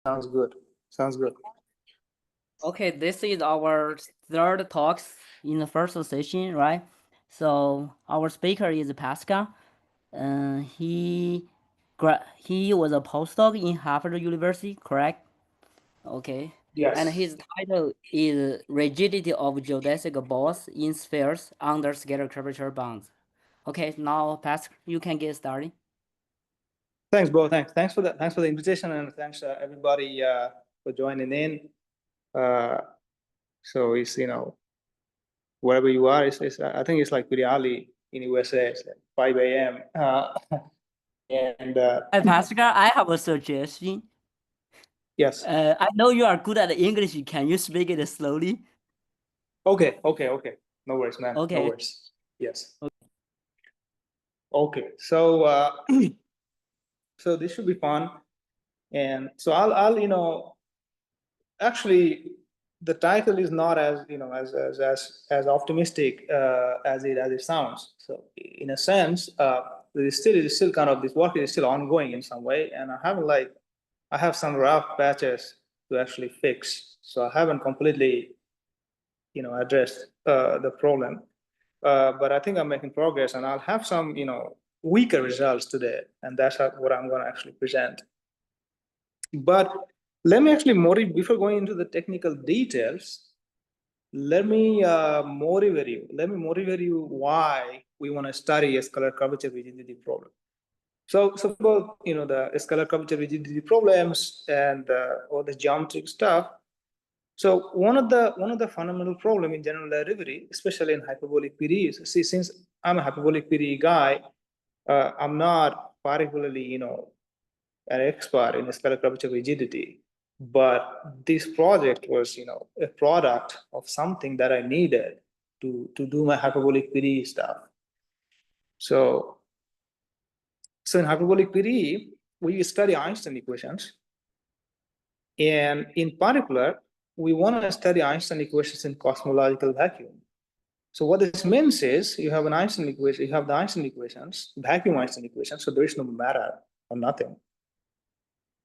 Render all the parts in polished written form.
Sounds good. Sounds good. Okay, this is our third talks in the first session, right? So our speaker is Puskar. He was a postdoc in Harvard University, correct? Okay. And Yes. his title is Rigidity of Geodesic Balls in Spheres Under Scalar Curvature Bounds. Okay, now Puskar, you can get started. Thanks, Bo. Thanks for the invitation, and thanks everybody for joining in. So it's wherever you are, I think it's like pretty early in USA. It's like 5 a.m. And Hey, Puskar, I have a suggestion. yes. I know you are good at English. Can you speak it slowly? Okay. No worries, man. Okay. No worries. Yes. Okay. So so this should be fun, and so I'll actually the title is not as as optimistic as it sounds. So in a sense, it is still kind of this work is still ongoing in some way, and I have some rough patches to actually fix. So I haven't completely addressed the problem, but I think I'm making progress, and I'll have some weaker results today, and that's what I'm going to actually present. But let me actually motivate, before going into the technical details, let me motivate you. Let me motivate you why we want to study a scalar curvature rigidity problem. So about the scalar curvature rigidity problems and all the geometric stuff. So one of the fundamental problem in general relativity, especially in hyperbolic PDEs, see, since I'm a hyperbolic PDE guy, I'm not particularly an expert in scalar curvature rigidity, but this project was a product of something that I needed to do my hyperbolic PDE stuff. So in hyperbolic PDE, we study Einstein equations, and in particular, we want to study Einstein equations in cosmological vacuum. So what this means is you have an Einstein equation, you have the Einstein equations, vacuum Einstein equations, so there is no matter or nothing.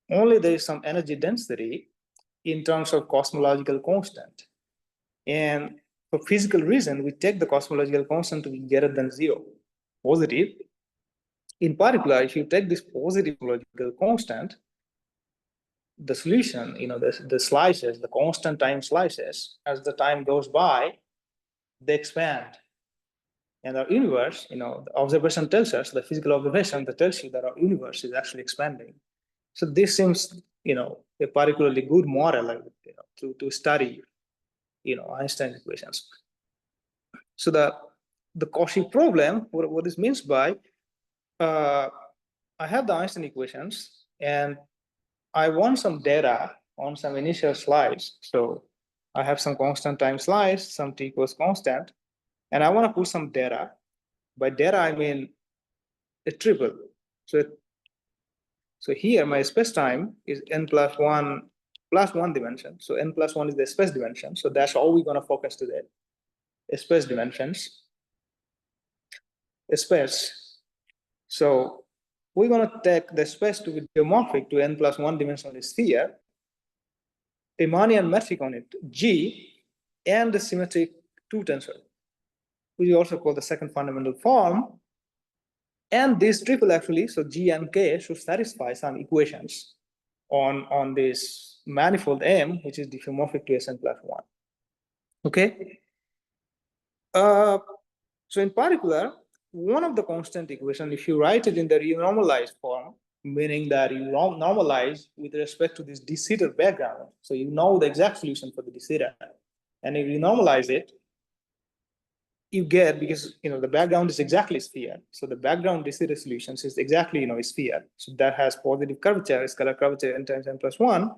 Only there is some energy density in terms of cosmological constant. And for physical reason, we take the cosmological constant to be greater than zero, positive. In particular, if you take this positive cosmological constant, the solution, the slices, the constant time slices, as the time goes by, they expand. And our universe, the observation tells us, the physical observation that tells you that our universe is actually expanding. So this seems, a particularly good model to study, Einstein equations. So the Cauchy problem, what this means by, I have the Einstein equations, and I want some data on some initial slice. So I have some constant time slice, some t equals constant, and I want to put some data. By data, I mean a triple. So here my space time is n plus one dimension. So n plus one is the space dimension. So that's all we're going to focus today. Space dimensions. Space. So we're going to take the space to be geomorphic to n plus one dimensional sphere, Riemannian metric on it, G, and the symmetric 2 tensor, which we also call the second fundamental form. And this triple actually, so G and K should satisfy some equations on this manifold M, which is diffeomorphic to Sn plus 1. Okay? So in particular, one of the constant equation, if you write it in the renormalized form, meaning that you normalize with respect to this de Sitter background, so you know the exact solution for the de Sitter, and if you normalize it, you get, because the background is exactly sphere, so the background de Sitter solutions is exactly a sphere, so that has positive curvature, scalar curvature n times n plus 1,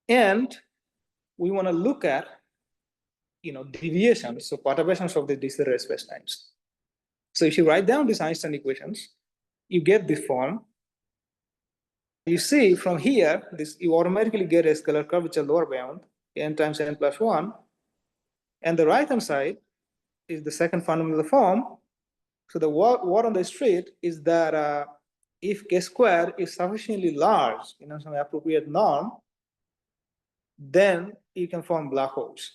and we want to look at deviations, so perturbations of the de Sitter spacetimes. So if you write down these Einstein equations, you get this form. You see from here, you automatically get a scalar curvature lower bound, n times n plus 1. And the right-hand side is the second fundamental form. So the word on the street is that if k square is sufficiently large in some appropriate norm, then you can form black holes.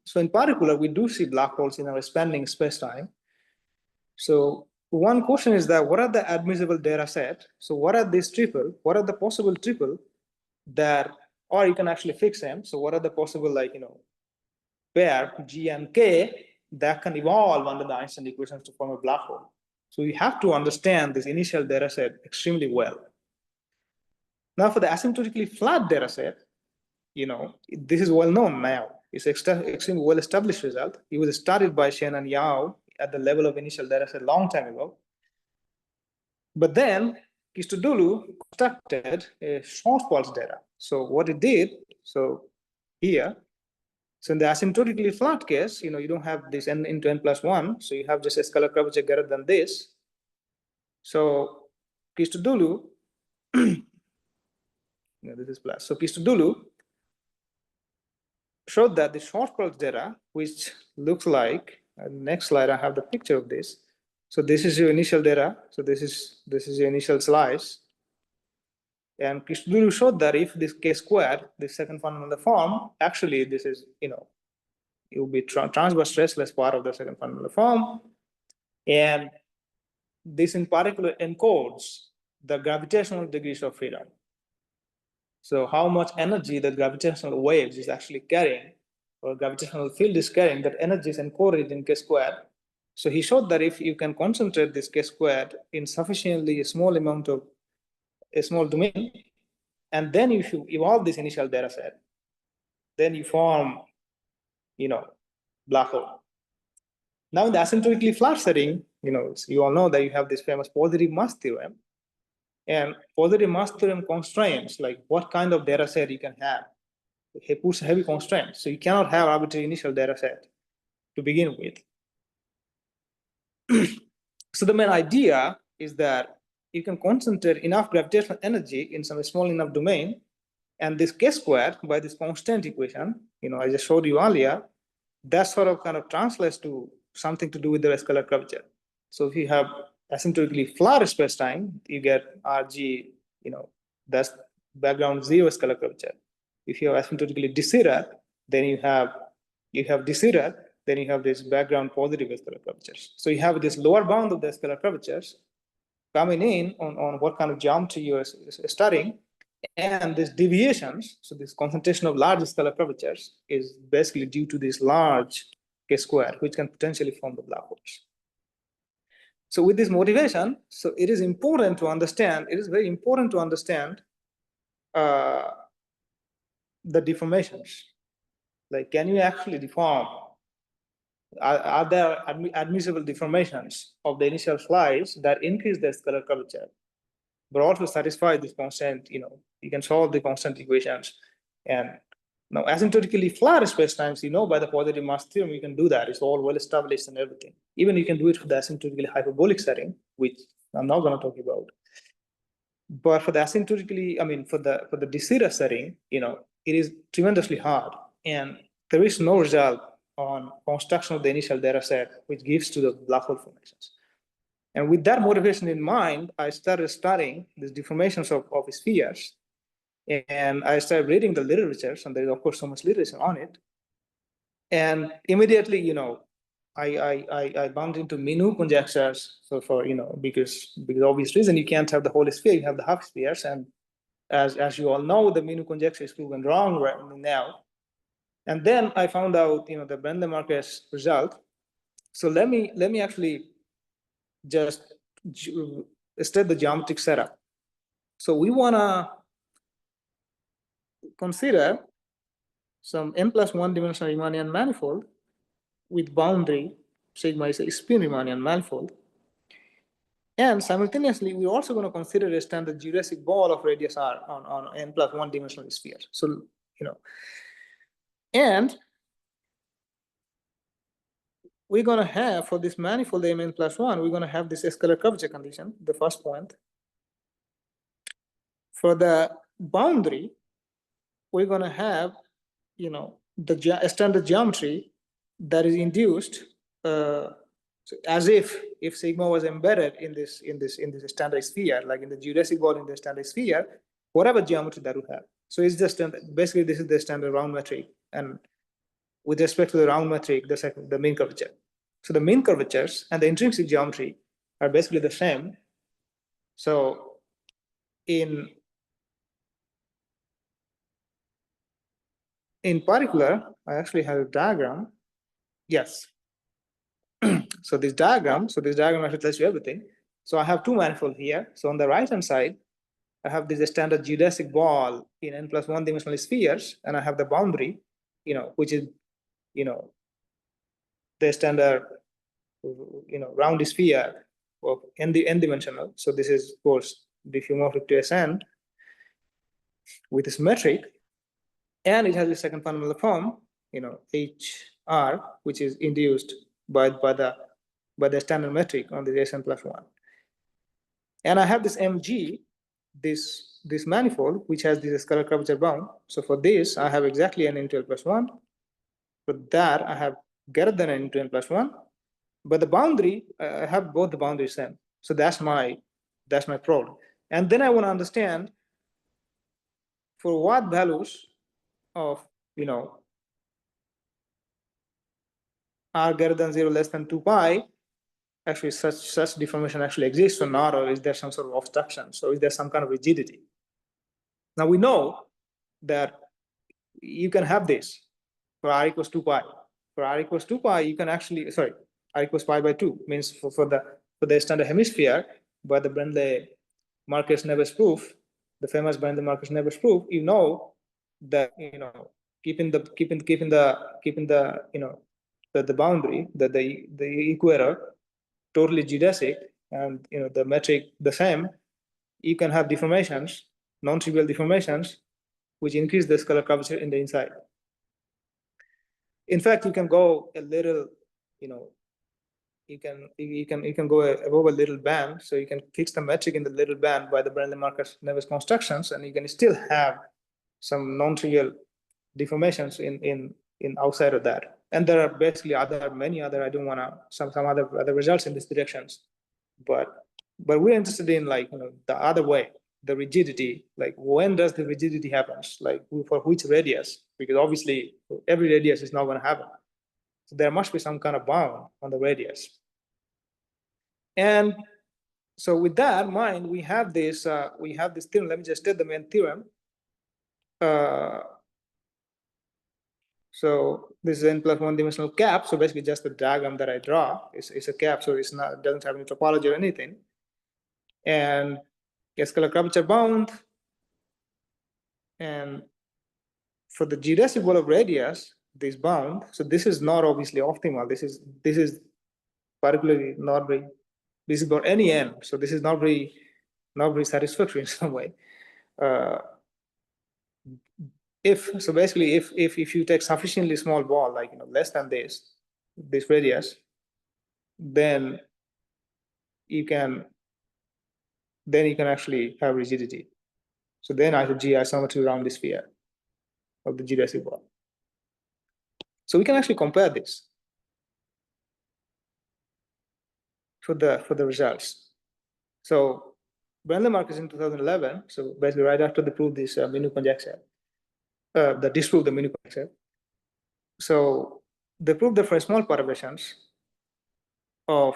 So in particular, we do see black holes in our expanding space-time. So one question is that what are the admissible data set? So what are these triple? What are the possible triple that, or you can actually fix them. So what are the possible, like, pair G and K that can evolve under the Einstein equations to form a black hole? So you have to understand this initial data set extremely well. Now for the asymptotically flat data set, this is well known now. It's extremely well established result. It was started by Shen and Yao at the level of initial data set long time ago. But then Christodoulou constructed a short pulse data. So what it did, so here, so in the asymptotically flat case, you don't have this n into n plus 1, so you have just a scalar curvature greater than this. So Christodoulou, this is plus. So Christodoulou showed that the short pulse data, which looks like, next slide I have the picture of this. So this is your initial data. So this is your initial slice. And Christodoulou showed that if this k squared, the second fundamental form, actually this is, it will be transverse stressless part of the second fundamental form. And this in particular encodes the gravitational degrees of freedom. So how much energy the gravitational waves is actually carrying, or gravitational field is carrying, that energy is encoded in k squared. So he showed that if you can concentrate this k squared in sufficiently small amount of a small domain, and then if you evolve this initial data set, then you form, black hole. Now in the asymptotically flat setting, you all know that you have this famous positive mass theorem, and positive mass theorem constraints like what kind of data set you can have. It puts heavy constraints, so you cannot have arbitrary initial data set to begin with. So the main idea is that you can concentrate enough gravitational energy in some small enough domain, and this k squared by this constant equation, I just showed you earlier, that sort of kind of translates to something to do with the scalar curvature. So if you have asymptotically flat space-time, you get RG, that's background zero scalar curvature. If you have asymptotically de Sitter, then you have de Sitter, then you have this background positive scalar curvatures. So you have this lower bound of the scalar curvatures coming in on what kind of geometry you're studying, and these deviations, so this concentration of large scalar curvatures is basically due to this large k square, which can potentially form the black holes. So with this motivation, so it is important to understand, it is very important to understand the deformations. Like, can you actually deform? Are there admissible deformations of the initial slice that increase the scalar curvature, but also satisfy this constant, you can solve the constant equations. And now asymptotically flat spacetimes, by the positive mass theorem, you can do that. It's all well established and everything. Even you can do it for the asymptotically hyperbolic setting, which I'm not going to talk about. But for the asymptotically, for the de Sitter setting, it is tremendously hard. And there is no result on construction of the initial data set, which gives to the black hole formations. And with that motivation in mind, I started studying these deformations of spheres. And I started reading the literature, and there's of course so much literature on it. And immediately, I bumped into Minu conjectures. So for because obvious reason, you can't have the whole sphere, you have the half spheres. And as you all know, the Minu conjecture is proven wrong right now. And then I found out the Brendle-Marquez result. So let me actually just state the geometric setup. So we want to consider some n plus 1 dimensional Riemannian manifold with boundary sigma is a spin Riemannian manifold. And simultaneously, we're also going to consider a standard geodesic ball of radius r on n plus 1 dimensional sphere. So, and we're going to have, for this manifold mn plus 1, we're going to have this scalar curvature condition, the first point. For the boundary, we're going to have, the standard geometry that is induced So as if sigma was embedded in this standard sphere, like in the geodesic ball in the standard sphere, whatever geometry that would have. So it's just basically this is the standard round metric, and with respect to the round metric, the mean curvature. So the mean curvatures and the intrinsic geometry are basically the same. So in particular, I actually have a diagram. Yes. So this diagram actually tells you everything. So I have two manifolds here. So on the right hand side, I have this standard geodesic ball in n+1 dimensional spheres, and I have the boundary, which is, the standard, round sphere of n dimensional. So this is, of course, diffeomorphic to Sn with this metric, and it has a second fundamental form, HR, which is induced by the standard metric on the Sn+1. And I have this Mg, this manifold, which has this scalar curvature bound. So for this, I have exactly n into n+1. For that, I have greater than n into n+1. But the boundary, I have both the boundaries same. So that's my problem. And then I want to understand for what values of, r greater than 0, less than 2 pi, actually such deformation actually exists or not, or is there some sort of obstruction? So is there some kind of rigidity? Now we know that you can have this for r equals 2 pi. For r equals 2 pi, you can actually, sorry, r equals pi by 2 means for the standard hemisphere by the Brindley-Marcus-Neves proof, the famous Brindley-Marcus-Neves proof, you know that, keeping the the boundary, the equator totally geodesic, and the metric the same, you can have deformations, non-trivial deformations, which increase the scalar curvature in the inside. In fact, you can go a little, you can go above a little band, so you can fix the metric in the little band by the Brindley-Marcus-Neves constructions, and you can still have some non-trivial deformations in outside of that. And there are basically many other, I don't want to, some other results in these directions, but we're interested in the other way, the rigidity, like when does the rigidity happens, like for which radius, because obviously every radius is not going to happen. So there must be some kind of bound on the radius. And so with that in mind, we have this theorem. Let me just state the main theorem. So this is n+1 dimensional cap. So basically just the diagram that I draw is a cap. So it doesn't have any topology or anything. And scalar curvature bound. And for the geodesic ball of radius, this bound. So this is not obviously optimal. This is particularly not very, this is about any n. So this is not very satisfactory in some way. If you take sufficiently small ball, like less than this radius, then you can actually have rigidity. So then I have G isometry around the sphere of the geodesic ball. So we can actually compare this for the results. So Brindley-Marcus in 2011, so basically right after they proved this Minute conjecture, that disproved the Minute conjecture. So they proved that for small perturbations of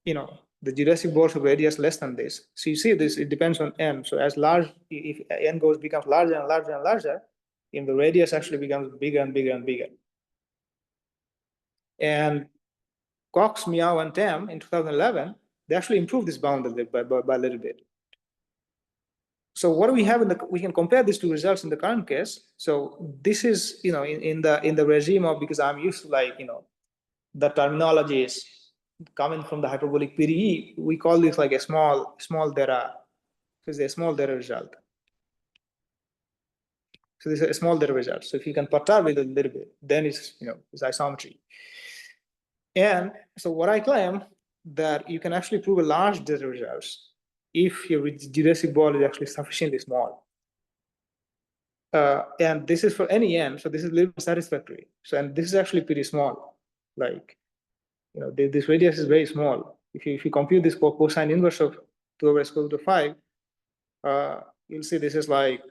the geodesic balls of radius less than this. So you see this, it depends on n. So as large, if n becomes larger and larger and larger, the radius actually becomes bigger and bigger and bigger. And Cox, Meow, and Tam in 2011, they actually improved this bound a little by a little bit. So what do we have we can compare these two results in the current case. So this is, in the regime of, because I'm used to the terminology is coming from the hyperbolic PDE, we call this like a small data. So it's a small data result. So this is a small data result. So if you can perturb it a little bit, then it's isometry. And so what I claim that you can actually prove a large data results if your geodesic ball is actually sufficiently small. And this is for any n, so this is a little satisfactory. So, and this is actually pretty small, like this radius is very small. If you compute this cosine inverse of 2 over square root of 5, you'll see this is like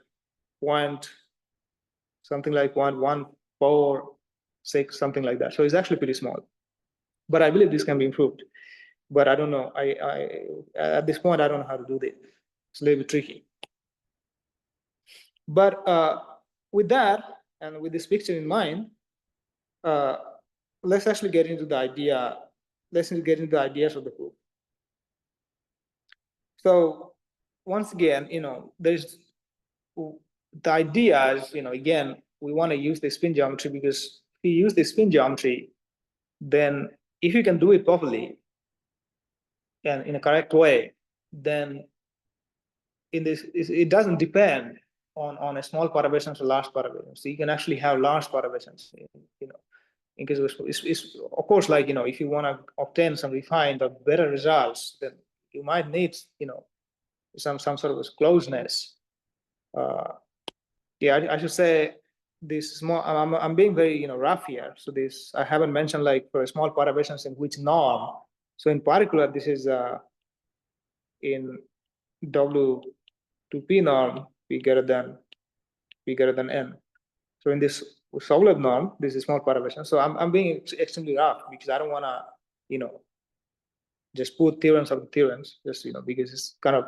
something like 0.146, something like that. So it's actually pretty small. But I believe this can be improved. But I don't know. At this point, I don't know how to do this. It's a little bit tricky. But with that, and with this picture in mind, let's actually get into the idea. Let's get into the ideas of the proof. So once again, there's the idea is, again, we want to use the spin geometry, because if you use the spin geometry, then if you can do it properly and in a correct way, then in this, it doesn't depend on a small perturbations or large perturbations. So you can actually have large perturbations, in case it's of course, like, if you want to obtain some refined or better results, then you might need, some sort of closeness. Yeah, I should say this small. I'm being very rough here. So this, I haven't mentioned, like, for small perturbations in which norm. So in particular, this is in W2P norm P greater than N. So in this Sobolev norm, this is small perturbation. So I'm being extremely rough, because I don't want to just put theorems of the theorems, just because it's kind of,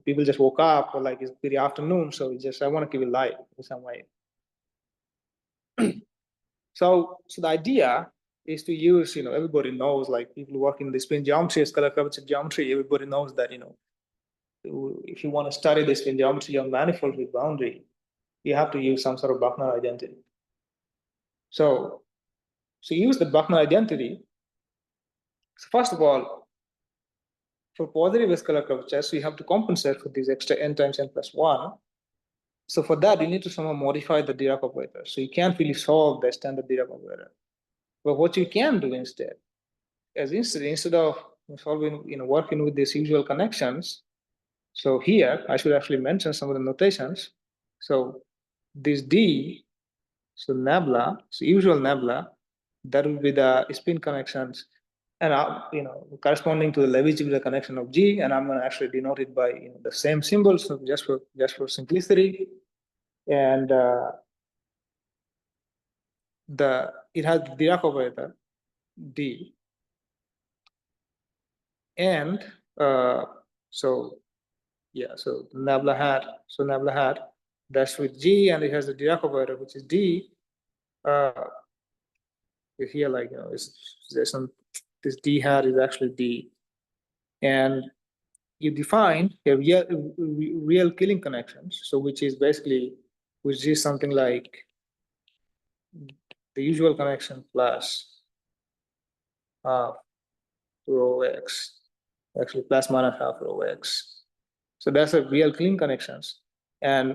people just woke up, or like it's pretty afternoon, so I want to keep it light in some way. So the idea is to use, everybody knows, like people working in the spin geometry, scalar curvature geometry, everybody knows that, if you want to study the spin geometry on manifolds with boundary, you have to use some sort of Buckner identity. So use the Buckner identity. So first of all, for positive scalar curvature, so you have to compensate for this extra n times n plus 1. So for that, you need to somehow modify the Dirac operator. So you can't really solve the standard Dirac operator. But what you can do instead of solving, working with these usual connections, so here I should actually mention some of the notations. So this D, so nabla, so usual nabla, that will be the spin connections, and corresponding to the Levi-Jupiter connection of G, and I'm going to actually denote it by the same symbol, so just for simplicity, and it has the Dirac operator D, and so nabla hat, that's with G, and it has the Dirac operator, which is D. Here, like, there's some, this D hat is actually D, and you define a real killing connections. So which is something like the usual connection plus half rho x, actually plus minus half rho x. So that's a real killing connections. And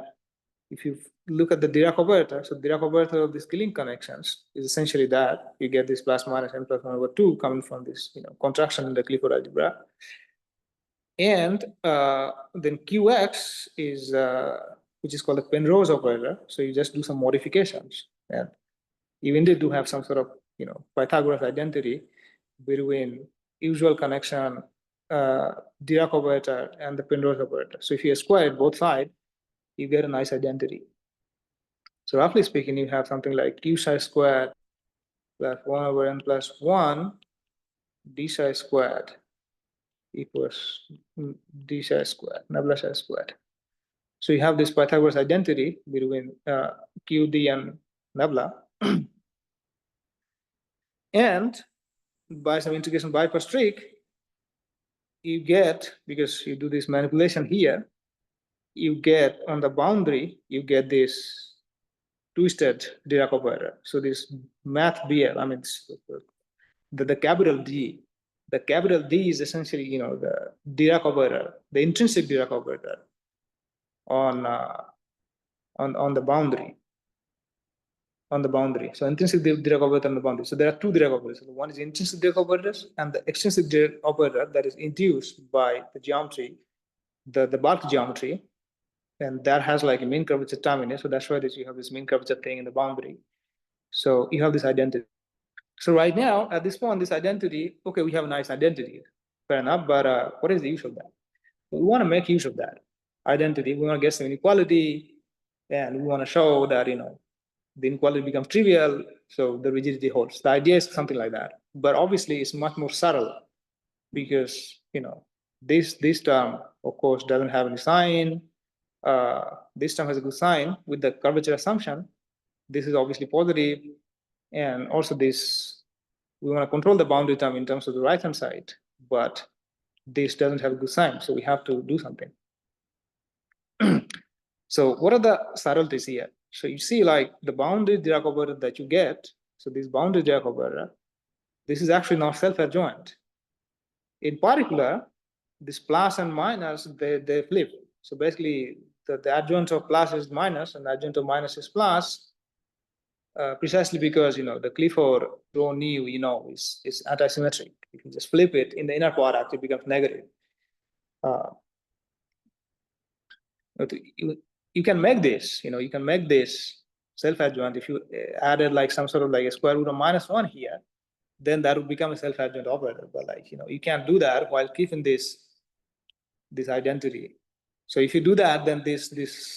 if you look at the Dirac operator, so the Dirac operator of these killing connections is essentially that you get this plus minus n plus 1 over 2 coming from this contraction in the Clifford algebra. And then Qx is which is called the Penrose operator. So you just do some modifications, and you indeed do have some sort of Pythagoras identity between usual connection, Dirac operator, and the Penrose operator. So if you square both sides, you get a nice identity. So roughly speaking, you have something like Q psi squared plus 1 over n plus 1 d psi squared equals d psi squared, nabla psi squared. So you have this Pythagoras identity between Q, D, and nabla. And by some integration by per streak, you get, because you do this manipulation here, you get on the boundary, you get this twisted Dirac operator. So this math BL, I mean, the capital D, the capital D is essentially, the Dirac operator, the intrinsic Dirac operator on the boundary. So intrinsic Dirac operator on the boundary. So there are two Dirac operators. One is intrinsic Dirac operators, and the extrinsic Dirac operator that is induced by the geometry, the bulk geometry, and that has like a mean curvature terminus. So that's why you have this mean curvature thing in the boundary. So you have this identity. So right now, at this point, this identity, okay, we have a nice identity, fair enough, but what is the use of that? We want to make use of that identity. We want to get some inequality, and we want to show that, the inequality becomes trivial, so the rigidity holds. The idea is something like that. But obviously, it's much more subtle because, this term, of course, doesn't have any sign. This term has a good sign with the curvature assumption. This is obviously positive, and also this, we want to control the boundary term in terms of the right-hand side, but this doesn't have a good sign, so we have to do something. So what are the subtleties here? So you see, like, the boundary Dirac operator that you get, so this boundary Dirac operator, this is actually not self-adjoint. In particular, this plus and minus, they flip. So basically, the adjoint of plus is minus and the adjoint of minus is plus, precisely because, the Clifford rho nu, is antisymmetric. You can just flip it in the inner product, it becomes negative. You can make this, you can make this self-adjoint if you added like some sort of like a square root of -1 here, then that would become a self-adjoint operator. But like, you can't do that while keeping this identity. So if you do that, then this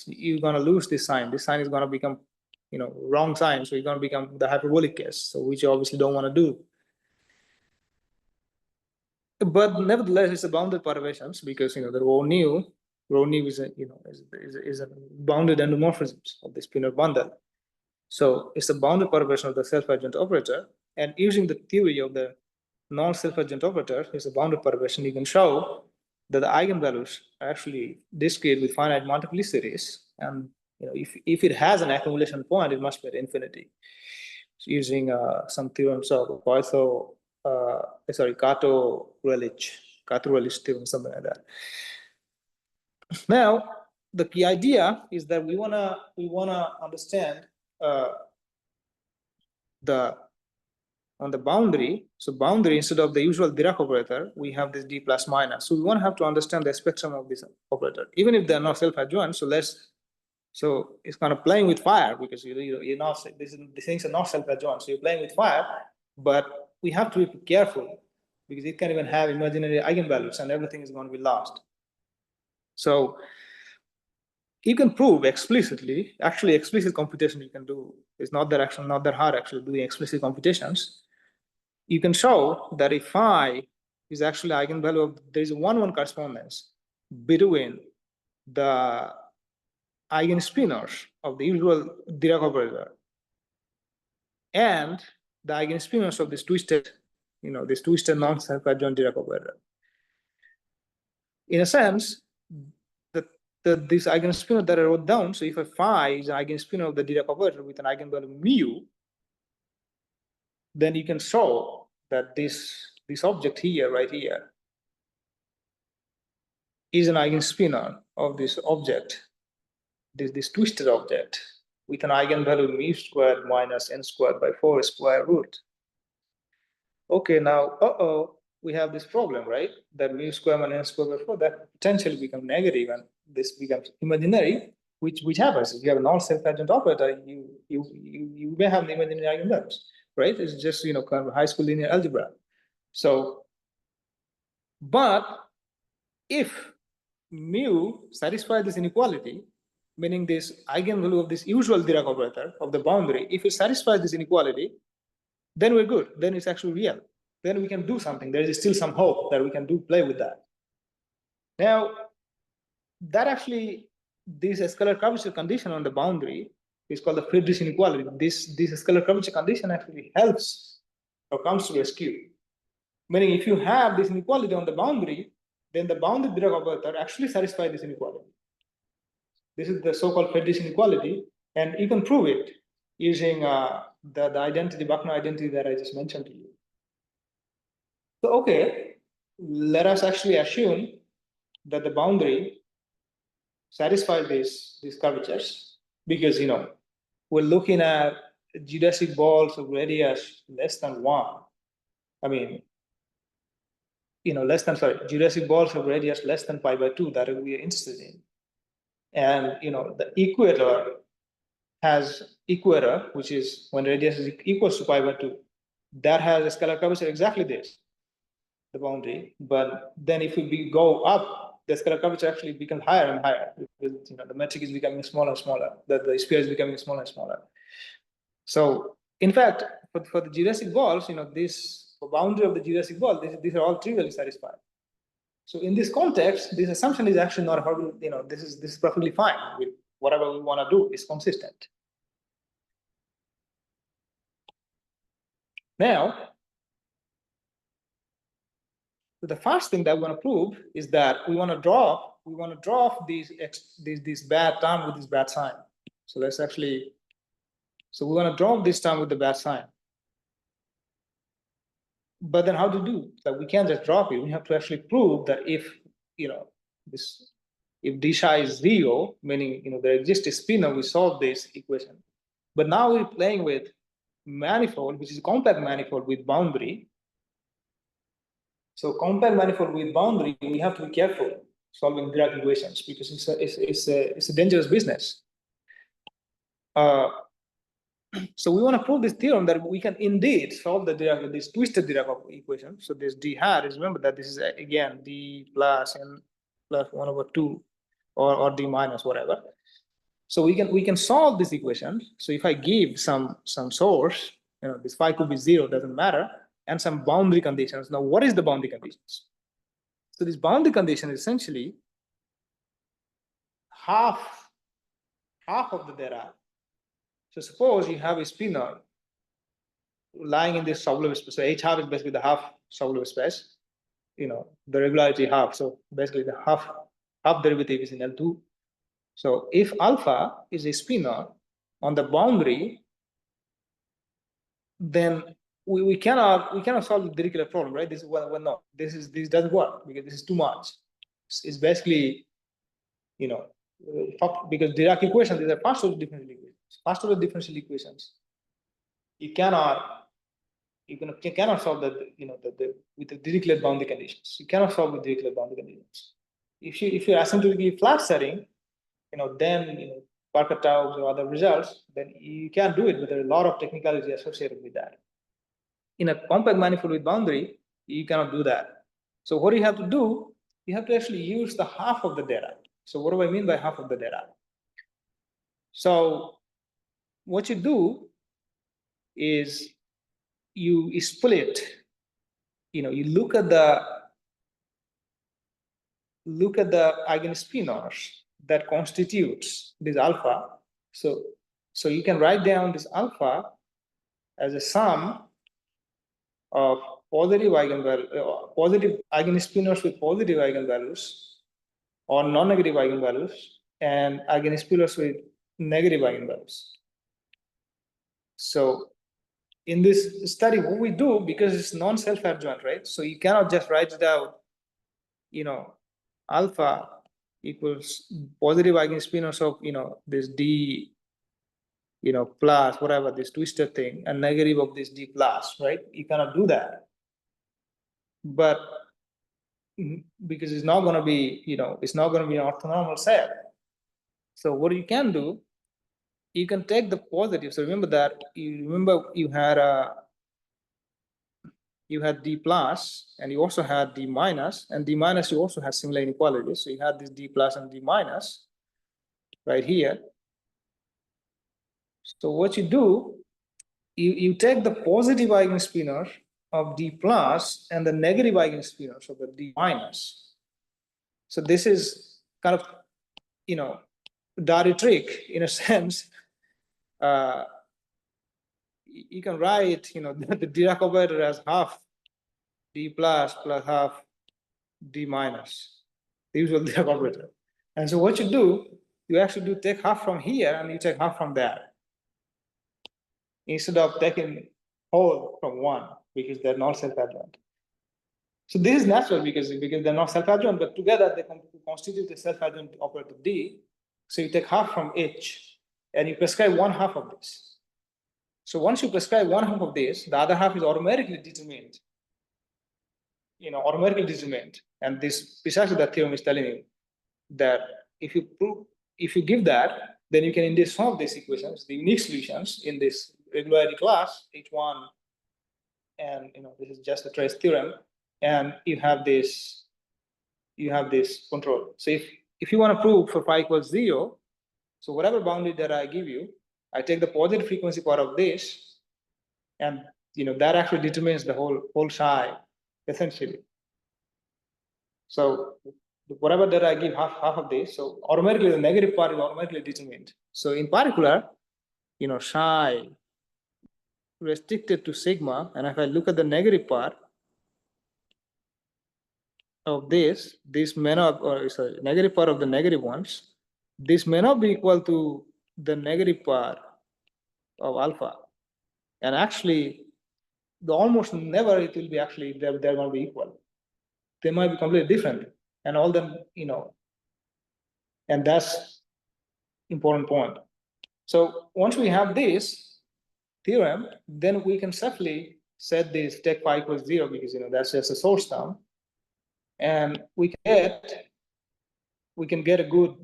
you're gonna lose this sign. This sign is gonna become, wrong sign. So you're gonna become the hyperbolic case, so which you obviously don't want to do. But nevertheless, it's a bounded perturbations because the rho nu is a bounded endomorphisms of this Puskar Mondal. So it's a bounded perturbation of the self-adjoint operator, and using the theory of the non-self-adjoint operator is a bounded perturbation. You can show that the eigenvalues are actually discrete with finite multiplicities, and if it has an accumulation point, it must be at infinity. So using some theorems of Kato-Relic theorem, something like that. Now, the key idea is that we wanna understand on the boundary. So boundary, instead of the usual Dirac operator, we have this d plus minus. So we want to have to understand the spectrum of this operator, even if they're not self-adjoint. So it's kind of playing with fire because you're not, these things are not self-adjoint. So you're playing with fire, but we have to be careful because it can even have imaginary eigenvalues and everything is going to be lost. So you can prove explicitly, actually explicit computation you can do. It's not that hard actually doing explicit computations. You can show that if phi is actually eigenvalue of, there is a 1-1 correspondence between the eigenspinors of the usual Dirac operator and the eigenspinors of this twisted non-self-adjoint Dirac operator. In a sense, this eigenspinor that I wrote down, so if a phi is an eigenspinor of the Dirac operator with an eigenvalue mu, then you can show that this object here, right here, is an eigenspinor of this object, this twisted object, with an eigenvalue mu squared minus n squared by 4 square root. Okay, now, we have this problem, right? That mu squared minus n squared by 4, that potentially becomes negative, and this becomes imaginary, which happens. If you have a non-self-adjoint operator, you may have the imaginary eigenvalues, right? It's just, kind of high school linear algebra. So, but if mu satisfies this inequality, meaning this eigenvalue of this usual Dirac operator of the boundary, if it satisfies this inequality, then we're good. Then it's actually real. Then we can do something. There is still some hope that we can play with that. Now, that actually, this scalar curvature condition on the boundary is called the Friedrich inequality. This scalar curvature condition actually helps or comes to rescue. Meaning, if you have this inequality on the boundary, then the bounded Dirac operator actually satisfies this inequality. This is the so-called Friedrich inequality, and you can prove it using the identity, Buckner identity that I just mentioned to you. So, okay, let us actually assume that the boundary satisfies these curvatures because, we're looking at geodesic balls of radius less than 1. I mean, geodesic balls of radius less than pi by 2 that we are interested in. And, the equator has equator, which is when radius is equals to pi by 2. that has a scalar curvature exactly this, the boundary. But then if we go up, the scalar curvature actually becomes higher and higher because the metric is becoming smaller and smaller, the sphere is becoming smaller and smaller. So in fact, for the geodesic balls, this boundary of the geodesic ball, these are all trivially satisfied. So in this context, this assumption is actually not horrible. This is perfectly fine with whatever we want to do is consistent. Now, the first thing that we want to prove is that we want to drop this bad term with this bad sign. So let's actually, so we want to drop this term with the bad sign. But then how to do that? We can't just drop it. We have to actually prove that if if d psi is 0, meaning there exists a spinor, we solve this equation. But now we're playing with manifold, which is a compact manifold with boundary. So compact manifold with boundary, we have to be careful solving Dirac equations because it's a dangerous business. So we want to prove this theorem that we can indeed solve this twisted Dirac equation. So this d hat is, remember that this is again d plus and plus 1/2 or d minus whatever. So we can solve this equation. So if I give some source, this phi could be 0, doesn't matter, and some boundary conditions. Now, what is the boundary conditions? So this boundary condition is essentially half of the data. So suppose you have a spinor lying in this sublevel space. So H half is basically the half sublevel space, the regularity half. So basically the half derivative is in L2. So if alpha is a spinor on the boundary, then we cannot solve the Dirichlet problem, right? This doesn't work because this is too much. It's basically, because Dirac equations, these are first order differential equations. First order differential equations, you cannot solve that, with the Dirichlet boundary conditions. You cannot solve with Dirichlet boundary conditions. If you're asymptotically flat setting, then Parker-Taubes or other results, then you can do it, but there are a lot of technicality associated with that. In a compact manifold with boundary, you cannot do that. So what you have to do, you have to actually use the half of the data. So what do I mean by half of the data? So what you do is you split, you look at the eigenspinors that constitutes this alpha. So you can write down this alpha as a sum of positive eigenspinors with positive eigenvalues or non-negative eigenvalues and eigenspinors with negative eigenvalues. So in this study, what we do, because it's non-self-adjoint, right? So you cannot just write it out, alpha equals positive eigenspinors of, this d, plus whatever, this twisted thing, and negative of this d plus, right? You cannot do that. But because it's not going to be, it's not going to be an orthonormal set. So what you can do, you can take the positive. So remember that you had d plus and you also had d minus, and d minus you also had similar inequalities. So you had this d plus and d minus right here. So what you do, you take the positive eigenspinor of d plus and the negative eigenspinors of the d minus. So this is kind of, dirty trick in a sense. You can write, the Dirac operator as half d plus half d minus, the usual Dirac operator. And so what you do, you actually do take half from here and you take half from there, instead of taking whole from one, because they're not self-adjoint. So this is natural because they're not self-adjoint, but together they constitute a self-adjoint operator D. So you take half from each and you prescribe one half of this. So once you prescribe one half of this, the other half is automatically determined. And this precisely that theorem is telling you that if you give that, then you can indeed solve these equations, the unique solutions in this regularity class, H1 and this is just a trace theorem, and you have this control. So if you want to prove for phi equals 0, so whatever boundary that I give you, I take the positive frequency part of this, and that actually determines the whole psi, essentially. So whatever that I give half of this, so automatically the negative part is automatically determined. So in particular, psi restricted to sigma, and if I look at the negative part of this may not, or sorry, negative part of the negative ones, this may not be equal to the negative part of alpha. And actually, almost never it will be actually, they're going to be equal. They might be completely different. And all them, and that's important point. So once we have this theorem, then we can safely set this take phi equals 0, because that's just a source term. And we can get a good,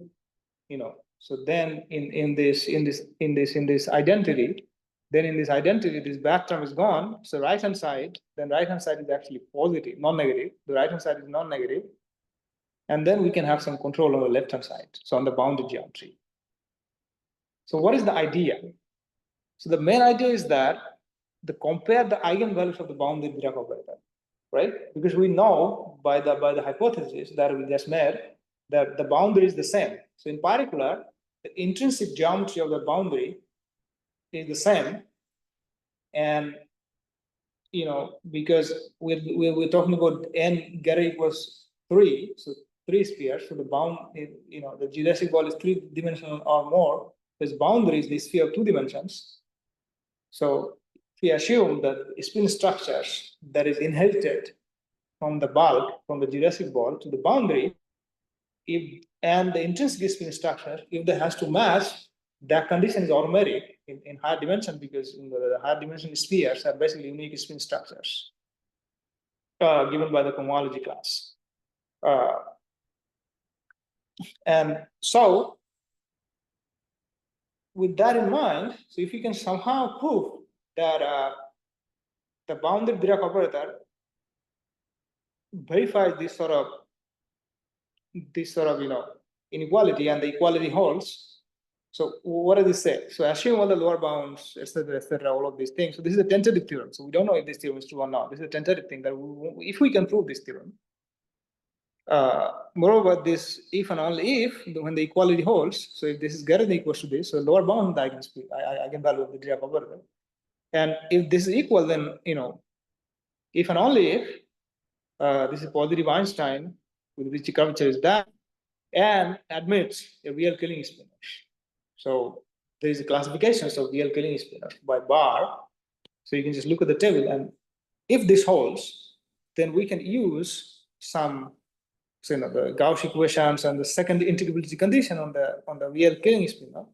so then in this identity, then in this identity, this back term is gone. So right hand side is actually positive, non-negative. The right hand side is non-negative. And then we can have some control on the left hand side, so on the bounded geometry. So what is the idea? So the main idea is that compare the eigenvalues of the bounded Dirac operator, right? Because we know by the hypothesis that we just made that the boundary is the same. So in particular, the intrinsic geometry of the boundary is the same, and because we're talking about n greater equals 3, so 3 spheres. So the the geodesic ball is 3-dimensional or more. Its boundary is the sphere of 2 dimensions. So if we assume that spin structures that is inherited from the bulk, from the geodesic ball to the boundary, and the intrinsic spin structure, if that has to match, that condition is automatic in higher dimension, because the higher dimension spheres are basically unique spin structures given by the cohomology class. And so with that in mind, so if you can somehow prove that the bounded Dirac operator verifies this sort of inequality, and the equality holds. So what does this say? So assume all the lower bounds, etc., all of these things. So this is a tentative theorem. So we don't know if this theorem is true or not. This is a tentative thing that if we can prove this theorem. Moreover, this if and only if, when the equality holds, so if this is greater than equals to this, so lower bound eigenvalue of the Dirac operator. And if this is equal, then if and only if this is positive Einstein with which the curvature is that, and admits a real killing spinor. So there is a classification of real killing spinor by bar. So you can just look at the table, and if this holds, then we can use some, the Gauss equations and the second integrability condition on the real killing spinor.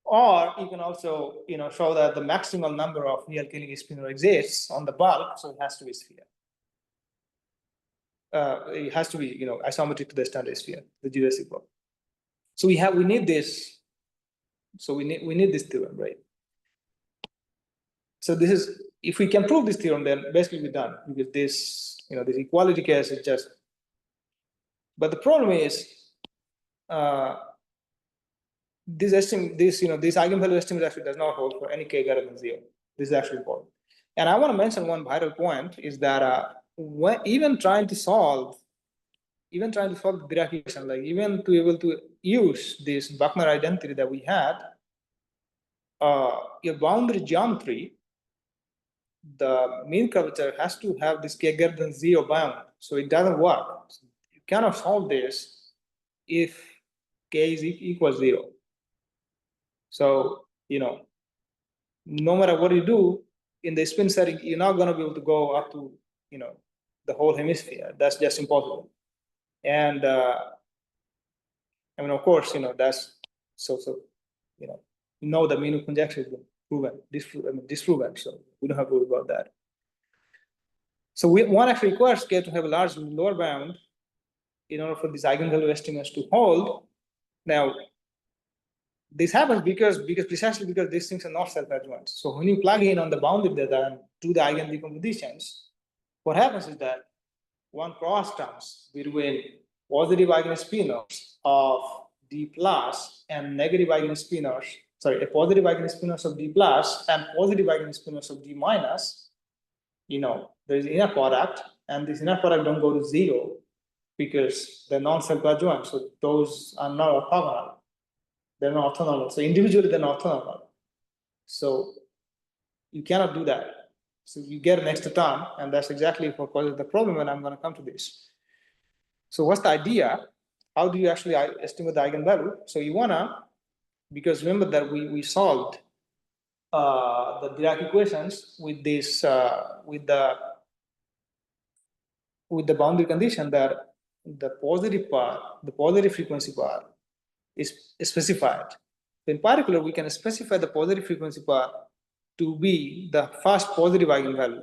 Or you can also show that the maximum number of real killing spinor exists on the bulk, so it has to be sphere. It has to be isometric to the standard sphere, the geodesic ball. So we need this. So we need this theorem, right? So this is, if we can prove this theorem, then basically we're done, because this this equality case is just. But the problem is this eigenvalue estimate actually does not hold for any k greater than 0. This is actually important. And I want to mention one vital point is that even trying to solve the Dirac equation, like even to be able to use this Buckner identity that we had, your boundary geometry, the mean curvature has to have this k greater than 0 bound, so it doesn't work. So you cannot solve this if k is equals 0. So no matter what you do in the spin setting, you're not going to be able to go up to the whole hemisphere. That's just impossible. And I mean, of course, that's so the mean of conjecture has been proven, disproven, so we don't have to worry about that. So one actually requires k to have a large lower bound in order for these eigenvalue estimates to hold. Now, this happens because precisely because these things are not self-adjoint. So when you plug in on the boundary data and do the eigen decompositions, what happens is that one cross terms between positive eigenspinors of D plus and negative eigenspinors, sorry, a positive eigenspinors of D plus and positive eigenspinors of D minus, there is inner product, and this inner product don't go to zero because they're non-self-adjoint. So those are not orthogonal. They're not orthonormal. So individually, they're not orthonormal. So you cannot do that. So you get an extra term, and that's exactly what causes the problem, and I'm going to come to this. So what's the idea? How do you actually estimate the eigenvalue? So you want to, because remember that we solved the Dirac equations with this, with the boundary condition that the positive part, the positive frequency part is specified. In particular, we can specify the positive frequency part to be the first positive eigenvalue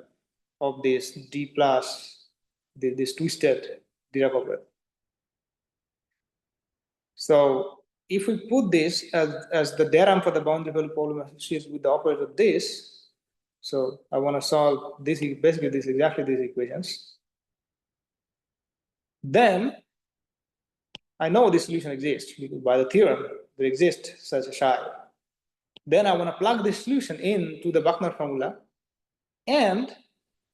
of this D plus, this twisted Dirac operator. So if we put this as the theorem for the boundary value problem associated with the operator this, so I want to solve this, basically this exactly these equations. Then I know this solution exists because by the theorem there exists such a psi. Then I want to plug this solution into the Buckner formula, and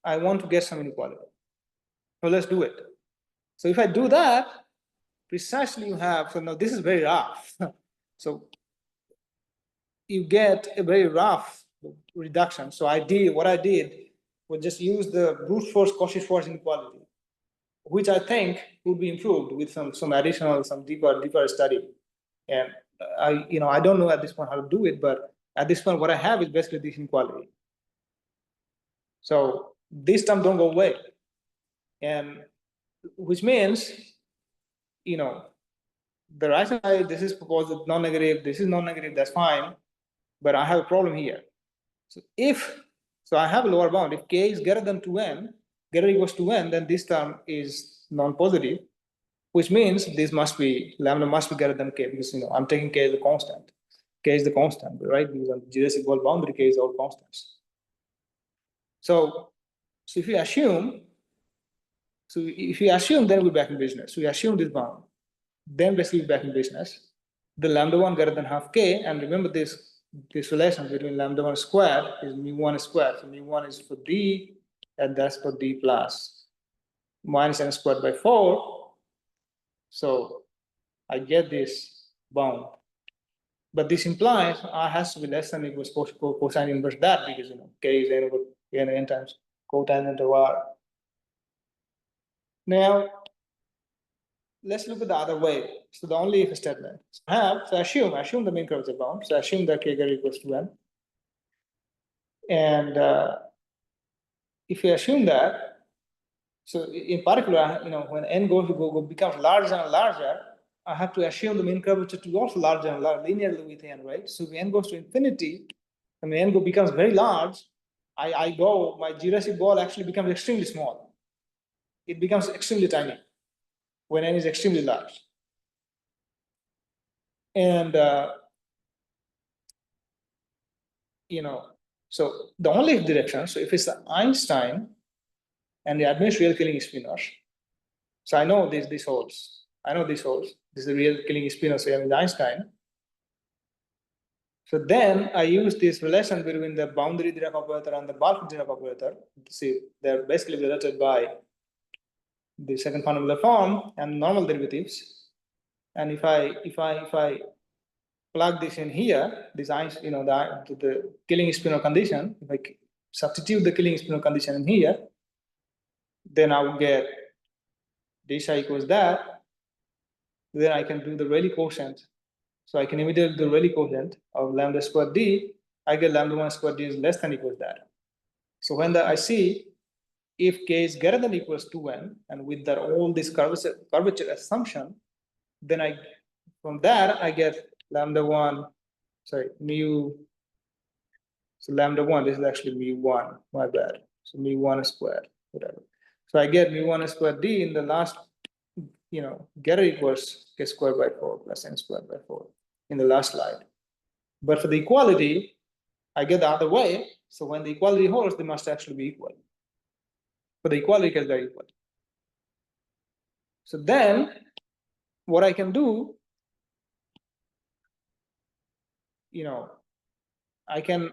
I want to get some inequality. So let's do it. So if I do that, precisely you have, so now this is very rough. So you get a very rough reduction. So what I did was just use the brute force Cauchy-Schwarz inequality, which I think would be improved with some additional, some deeper study. And I don't know at this point how to do it, but at this point, what I have is basically this inequality. So these terms don't go away, and which means, the right side, this is proposed non-negative, this is non-negative, that's fine, but I have a problem here. So I have a lower bound. If k is greater than 2n, greater or equals to n, then this term is non-positive, which means this must be, lambda must be greater than k, because I'm taking k as a constant. K is the constant, right? Because on geodesic wall boundary, k is all constants. So if you assume, then we're back in business. So we assume this bound, then basically back in business. The lambda 1 greater than half k, and remember this relation between lambda 1 squared is mu1 squared. So mu1 is for d, and that's for d plus minus n squared by 4. So I get this bound. But this implies R has to be less than or equals cosine inverse that, because k is n over n times cotangent of R. Now let's look at the other way. So the only if statement. So assume the main curvature bound. So assume that k greater equals to n. And if you assume that, so in particular, when n becomes larger and larger, I have to assume the mean curvature to be also larger and larger linearly with n, right? So if n goes to infinity, and n becomes very large, my geodesic ball actually becomes extremely small. It becomes extremely tiny when n is extremely large. And so the only direction, so if it's the Einstein and the administered real killing spinors, so I know this holds. This is the real killing spinor, so I mean Einstein. So then I use this relation between the boundary Dirac operator and the bulk Dirac operator. See, they're basically related by the second fundamental form and normal derivatives. And if I plug this in here, this the killing spinor condition, if I substitute the killing spinor condition in here, then I will get this equals that. Then I can do the Rayleigh quotient. So I can immediately do the Rayleigh quotient of lambda squared d. I get lambda 1 squared d is less than equals that. So when I see if k is greater than equals to n, and with that all this curvature assumption, then from that I get lambda 1, sorry, mu. So lambda 1, this is actually mu1, my bad. So mu1 squared, whatever. So I get mu1 squared d in the last, greater equals k squared by 4 plus n squared by 4 in the last slide. But for the equality, I get the other way. So when the equality holds, they must actually be equal. For the equality case, they're equal. So then what I can do, I can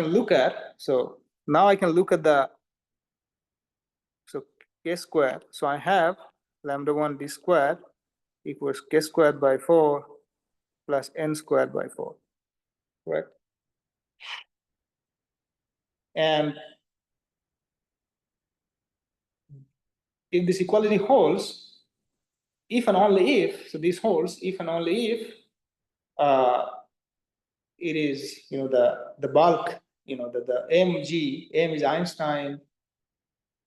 look at, so now I can look at the, so k squared. So I have lambda 1 d squared equals k squared by 4 plus n squared by 4, correct? And if this equality holds, if and only if, so this holds if and only if it is, the bulk, the mg, m is Einstein,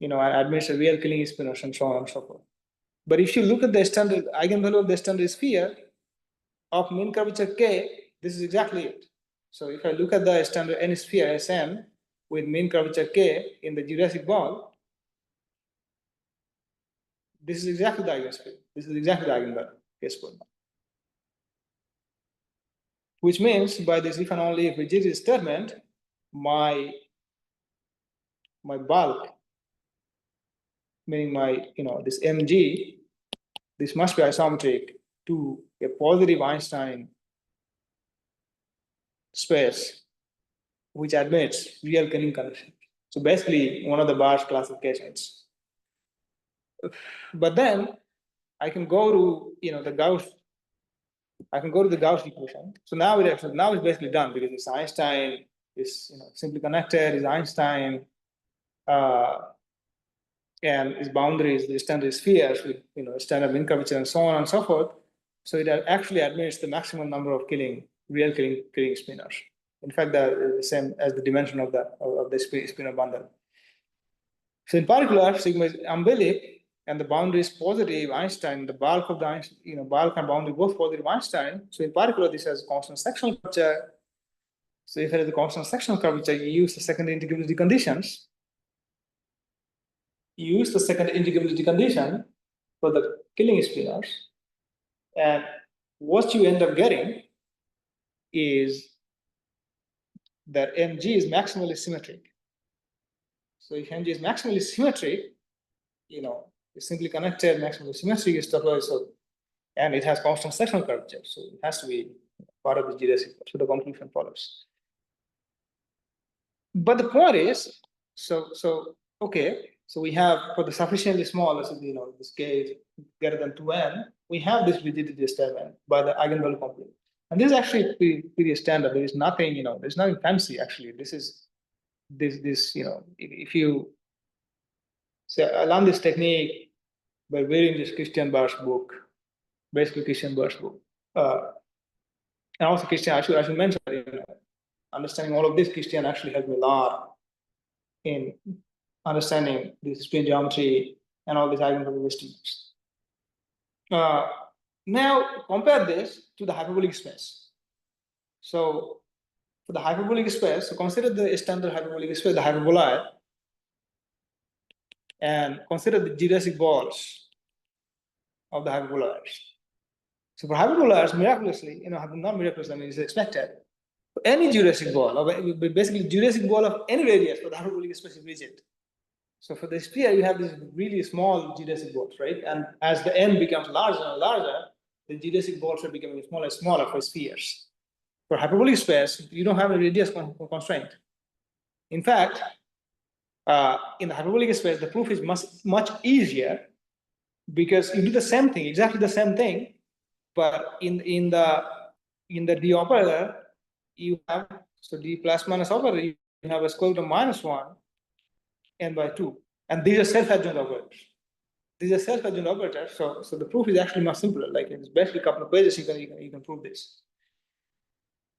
and admits a real Killing spinors and so on and so forth. But if you look at the standard eigenvalue of the standard sphere of mean curvature k, this is exactly it. So if I look at the standard n sphere Sn with mean curvature k in the geodesic ball, this is exactly the eigensphere. This is exactly the eigenvalue k squared. Which means by this if and only if rigidity statement, my bulk, meaning my, this mg, this must be isometric to a positive Einstein space which admits real Killing condition. So basically one of the Barr's classifications. But then I can go to, the Gauss, equation. So now it's basically done because it's Einstein is, simply connected, is Einstein, and its boundaries, the standard spheres with, standard mean curvature and so on and so forth. So it actually admits the maximum number of real killing spinors. In fact, they're the same as the dimension of the spinor bundle. So in particular, sigma is umbilic, and the boundary is positive Einstein. The bulk of the bulk and boundary both positive Einstein. So in particular, this has constant sectional curvature. So if it has a constant sectional curvature, you use the second integrability conditions. You use the second integrability condition for the Killing spinors, and what you end up getting is that mg is maximally symmetric. So if mg is maximally symmetric, it's simply connected, maximally symmetric is topology, so, and it has constant sectional curvature, so it has to be part of the geodesic. So the conclusion follows. But the point is, okay, so we have for the sufficiently small, this k is greater than 2n, we have this rigidity statement by the eigenvalue complement. And this is actually pretty standard. There is nothing, there's nothing fancy actually. This is if you say I learned this technique by reading this Christian Barr's book, basically Christian Barr's book. And also Christian, I should mention, understanding all of this, Christian actually helped me a lot in understanding this spin geometry and all these eigenvalue estimates. Now compare this to the hyperbolic space. So for the hyperbolic space, so consider the standard hyperbolic space, the hyperbolae, and consider the geodesic balls of the hyperbolaires. So for hyperbolaires, miraculously, not miraculously, I mean, it's expected. For any geodesic ball, or basically geodesic ball of any radius for the hyperbolic space is rigid. So for the sphere, you have these really small geodesic balls, right? And as the n becomes larger and larger, the geodesic balls are becoming smaller and smaller for spheres. For hyperbolic space, you don't have a radius constraint. In fact, in the hyperbolic space, the proof is much easier because you do the same thing, exactly the same thing, but in the d operator, you have, so d plus minus operator, you have a square root of -1 n by 2, and these are self-adjoint operators. These are self-adjoint operators, so the proof is actually much simpler. Like it's basically a couple of pages you can prove this.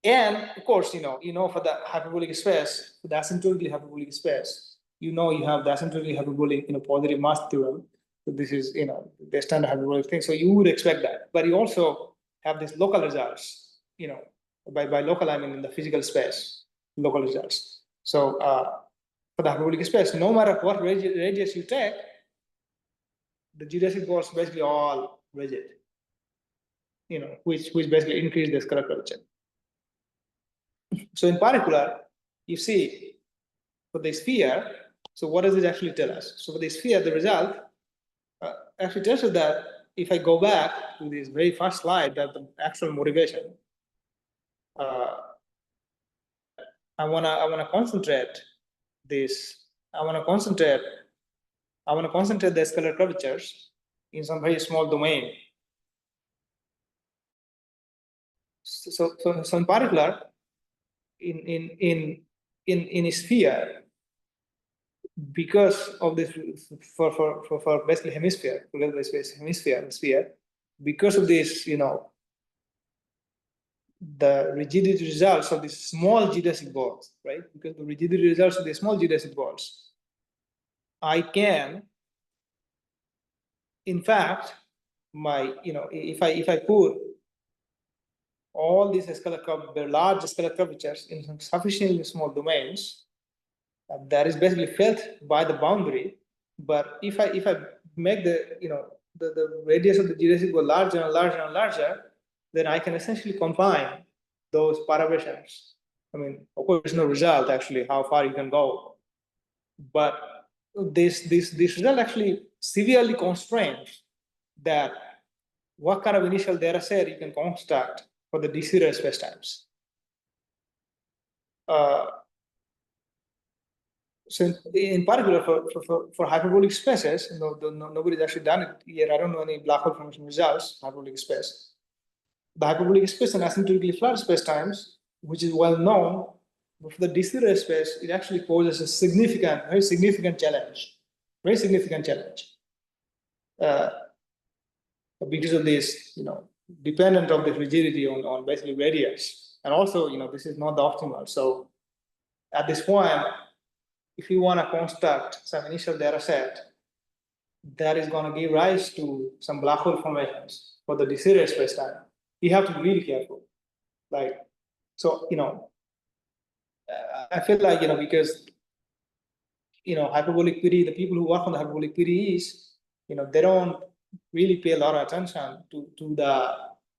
And of course, for the hyperbolic space, for the asymptotically hyperbolic space, you have the asymptotically hyperbolic, positive mass theorem. So this is, the standard hyperbolic thing. So you would expect that, but you also have these local results. By local I mean in the physical space, local results. So for the hyperbolic space, no matter what radius you take, the geodesic balls basically all rigid. Which basically increase the scalar curvature. So in particular, you see for the sphere, so what does it actually tell us? So for the sphere, the result actually tells us that if I go back to this very first slide, that the actual motivation, I wanna concentrate this. I wanna concentrate the scalar curvatures in some very small domain. So in particular, in a sphere, because of this for basically hemisphere, sphere, because of this, the rigidity results of these small geodesic balls, right? Because the rigidity results of the small geodesic balls, I can, in fact, if I put all these large scalar curvatures in some sufficiently small domains, that is basically felt by the boundary. But if I make the radius of the geodesic go larger and larger and larger, then I can essentially combine those parameters. I mean, of course, there's no result actually how far you can go, but this result actually severely constrains that what kind of initial data set you can construct for the de-Sitter spacetimes. So in particular for hyperbolic spaces, nobody's actually done it yet. I don't know any black hole formation results, hyperbolic space. The hyperbolic space and asymptotically flat spacetimes, which is well known, but for the de-Sitter space, it actually poses a very significant challenge. Because of this, dependent of the rigidity on basically radius. And also, this is not the optimal. So at this point, if you want to construct some initial data set that is going to give rise to some black hole formations for the de-Sitter spacetime, you have to be really careful. I feel like, because, hyperbolic PD, the people who work on the hyperbolic PDEs, they don't really pay a lot of attention to the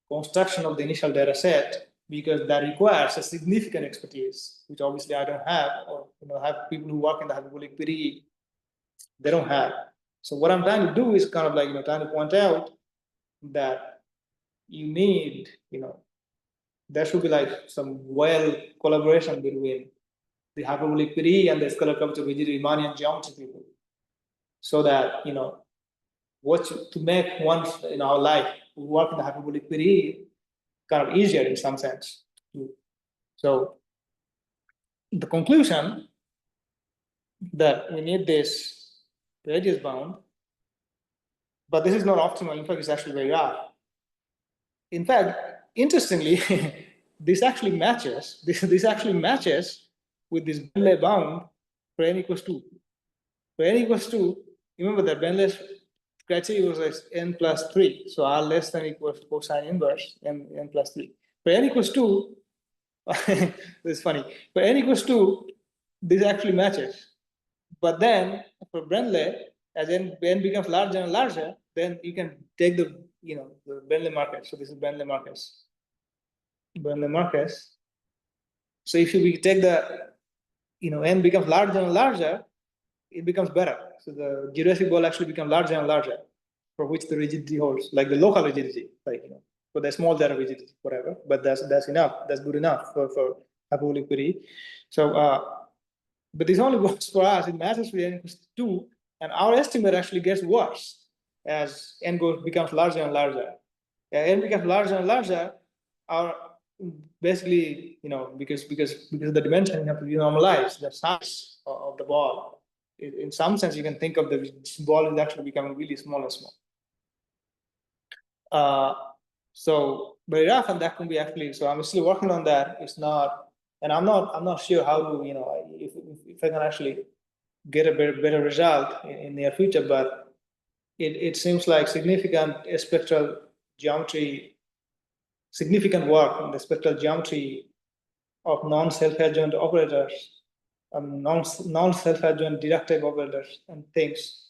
construction of the initial data set, because that requires a significant expertise, which obviously I don't have, or have people who work in the hyperbolic PDE, they don't have. So what I'm trying to do is kind of like, trying to point out that you need, there should be like some well collaboration between the hyperbolic PDE and the scalar curvature rigidity Riemannian geometry people, so that to make once in our life work in the hyperbolic PDE kind of easier in some sense. So the conclusion that we need this radius bound, but this is not optimal. In fact, it's actually very rare. In fact, interestingly, this actually matches. This actually matches with this Bentley bound for n equals 2. For n equals 2, remember that Bentley's criteria was like n plus 3. So r less than equals cosine inverse n plus 3. For n equals 2, this is funny. For n equals 2, this actually matches. But then for Bentley, as n becomes larger and larger, then you can take the Bentley Marcus. So this is Bentley Marcus. Bentley Marcus. So if we take the n becomes larger and larger, it becomes better. So the geodesic ball actually becomes larger and larger, for which the rigidity holds, like the local rigidity, for the small data rigidity, whatever. But that's enough. That's good enough for hyperbolic PDE. So, but this only works for us. It matters for n equals 2, and our estimate actually gets worse as n becomes larger and larger. As n becomes larger and larger, our basically, because of the dimension, you have to normalize the size of the ball. In some sense, you can think of the ball is actually becoming really small and small. So very rough, and that can be actually. So I'm still working on that. It's not, and I'm not sure how to, if I can actually get a better result in near future. But it seems like significant spectral geometry, significant work in the spectral geometry of non-self-adjoint operators, non-self-adjoint deductive operators and things,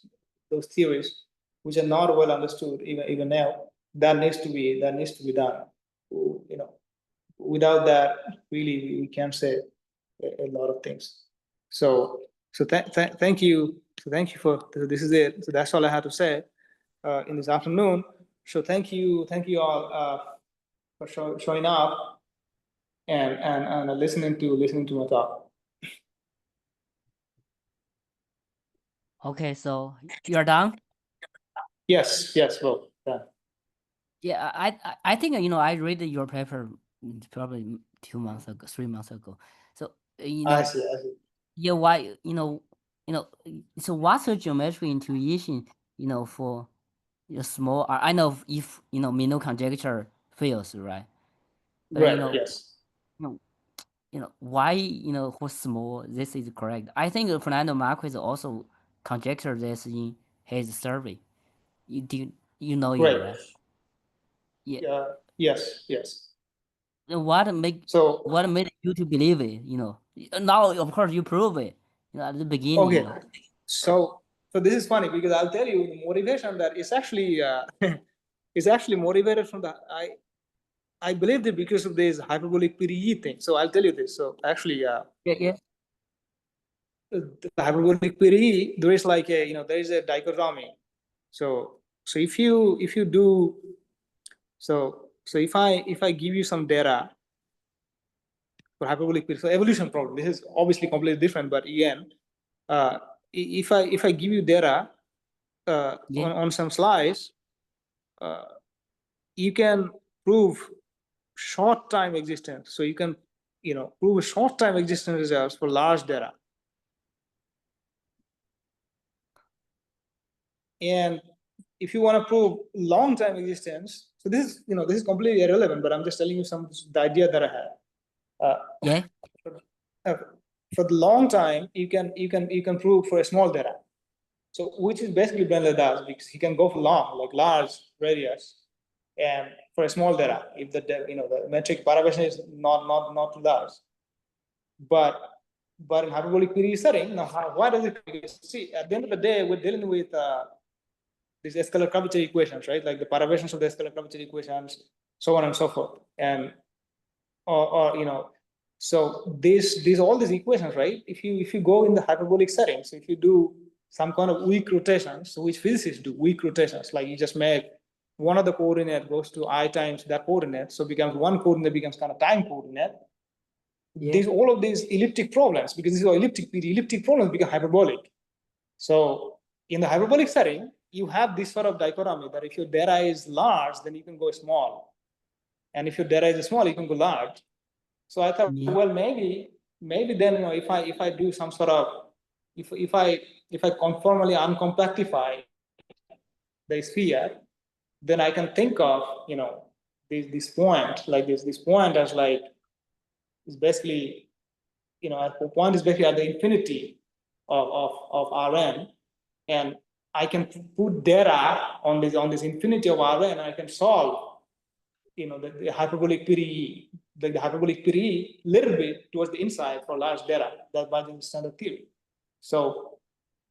those theories, which are not well understood even now, that needs to be done. without that, really, we can't say a lot of things. So thank you. So thank you for this is it. So that's all I had to say in this afternoon. So thank you all for showing up and listening to my talk. Okay, so you're done. Yes, well done. Yeah, I think I read your paper probably 2 months ago, 3 months ago. So I see. yeah, why so what's your geometric intuition for small I know if Mino conjecture fails, right? But Right. Yes. you why for small this is correct. I think Fernando Marquez also conjectured this in his survey. You know it, Right. right? Yeah. Yes. What made So you to believe it? Now of course you prove it. At the beginning, okay. So this is funny because I'll tell you the motivation that is actually is actually motivated from the I believe that because of this hyperbolic PDE thing. So I'll tell you this. So actually, yeah. the hyperbolic PDE, there is like a there is a dichotomy. So if you do if I give you some data for hyperbolic PDE, so evolution problem. This is obviously completely different, but again, if I give you data Yeah. on some slides, uh, you can prove short time existence. So you can prove short time existence results for large data. And if you want to prove long time existence, so this is completely irrelevant, but I'm just telling you the idea that I had. Yeah. Uh, for the long time, you can prove for a small data. So which is basically Brenner does because he can go for long, like large radius, and for a small data, if the metric parameter is not too large. But in hyperbolic PDE setting, now why does it? Because see, at the end of the day, we're dealing with these scalar curvature equations, right? Like the parametrics of the scalar curvature equations, so on and so forth, and or so these all these equations, right? If you go in the hyperbolic setting, so if you do some kind of weak rotations, so which physicists do weak rotations, like you just make one of the coordinate goes to I times that coordinate, so becomes one coordinate becomes kind of time coordinate. Yeah. These all of these elliptic problems, because these are elliptic problems become hyperbolic. So in the hyperbolic setting, you have this sort of dichotomy that if your data is large, then you can go small, and if your data is small, you can go large. So I thought, Yeah. well, maybe then if I do some sort of if I conformally uncompactify the sphere, then I can think of this point like this point as like is basically a point is basically at the infinity of Rn, and I can put data on this infinity of Rn, and I can solve the hyperbolic PDE, like the hyperbolic PDE, little bit towards the inside for large data. That's by the standard theory. So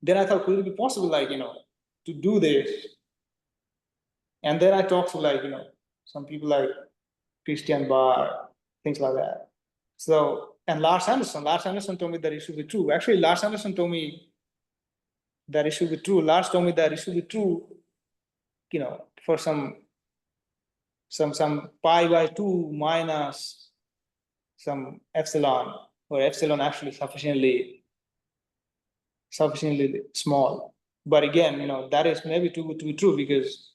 then I thought, could it be possible, like to do this? And then I talked to some people like Christian Barr, things like that. So and Lars Anderson told me that it should be true. Actually, Lars Anderson told me that it should be true. Lars told me that it should be true, for some pi by 2 minus some epsilon, or epsilon actually sufficiently small. But again, that is maybe too good to be true because,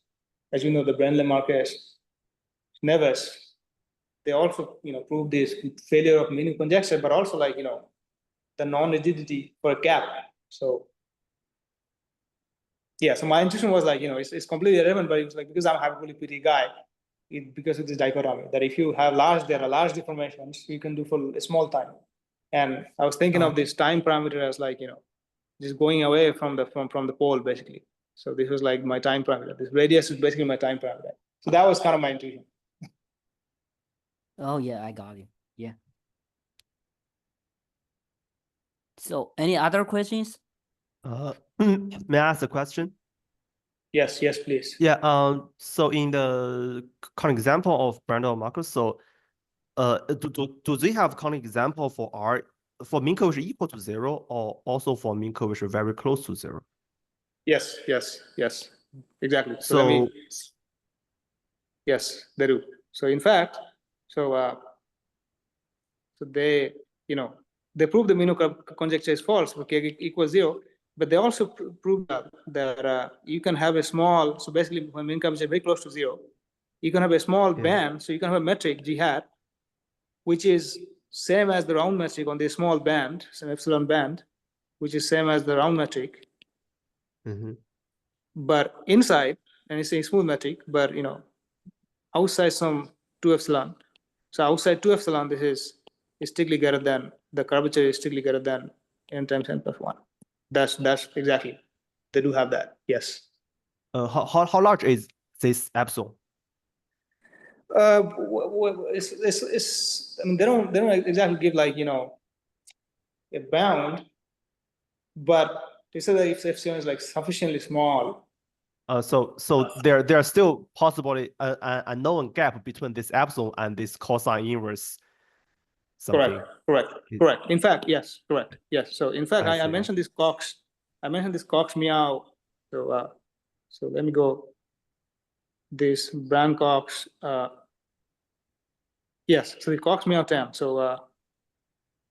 as you know, the Brenner Marquez, Neves, they also prove this failure of meaning conjecture, but also like the non-rigidity for a cap. So yeah, so my intuition was like it's completely irrelevant, but it was like because I'm a hyperbolic PT guy, because of this dichotomy that if you have there are large deformations, you can do for a small time. And I was thinking of this time parameter as like just going away from the pole basically. So this was like my time parameter. This radius is basically my time parameter. So that was kind of my intuition. Oh yeah, I got it. Yeah. So any other questions? May I ask a question? Yes, please. Yeah. So in the current example of Brandon Marcus, so Do they have counting example for R for mean curvature equal to 0 or also for mean curvature very close to 0? Yes, exactly. So let me, yes, they do. So in fact, so they, they prove the Minot conjecture is false for k equals 0, but they also prove that you can have a small, so basically when mean curvature is very close to 0, you can have a small band, so you can have a metric G hat, which is same as the round metric on the small band, some epsilon band, which is same as the round metric. But inside, and it's a smooth metric, but outside some 2 epsilon. So outside 2 epsilon, this is strictly greater than, the curvature is strictly greater than n times n plus 1. That's exactly, they do have that, yes. How large is this epsilon? It's I mean, they don't exactly give like, a bound, but they say that if epsilon is like sufficiently small. So there are still possibly a known gap between this epsilon and this cosine inverse something. Correct. In fact, yes, correct. Yes. So in fact, I mentioned this Cox. I mentioned this Cox meow. So let me go. This Brand Cox. Yes. So the Cox meow term. So